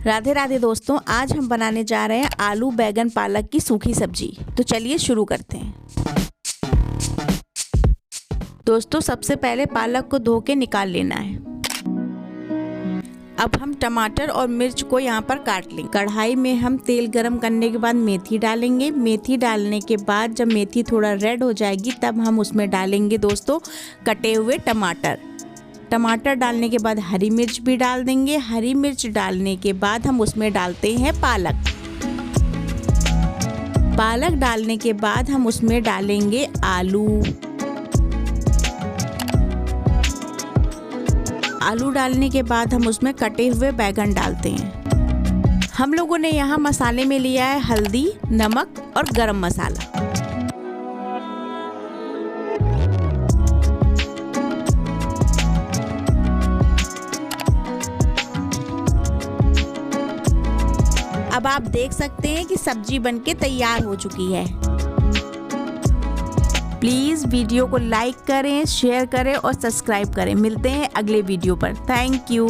राधे राधे दोस्तों, आज हम बनाने जा रहे हैं आलू बैगन पालक की सूखी सब्जी। तो चलिए शुरू करते हैं। दोस्तों सबसे पहले पालक को धो के निकाल लेना है। अब हम टमाटर और मिर्च को यहाँ पर काट लेंगे। कढ़ाई में हम तेल गरम करने के बाद मेथी डालेंगे। मेथी डालने के बाद जब मेथी थोड़ा रेड हो जाएगी तब हम उसमें डालेंगे दोस्तों कटे हुए टमाटर। टमाटर डालने के बाद हरी मिर्च भी डाल देंगे। हरी मिर्च डालने के बाद हम उसमें डालते हैं पालक। पालक डालने के बाद हम उसमें डालेंगे आलू। आलू डालने के बाद हम उसमें कटे हुए बैगन डालते हैं। हम लोगों ने यहाँ मसाले में लिया है हल्दी, नमक और गरम मसाला। अब आप देख सकते हैं कि सब्जी बनके तैयार हो चुकी है। प्लीज़ वीडियो को लाइक करें, शेयर करें और सब्सक्राइब करें। मिलते हैं अगले वीडियो पर। Thank you.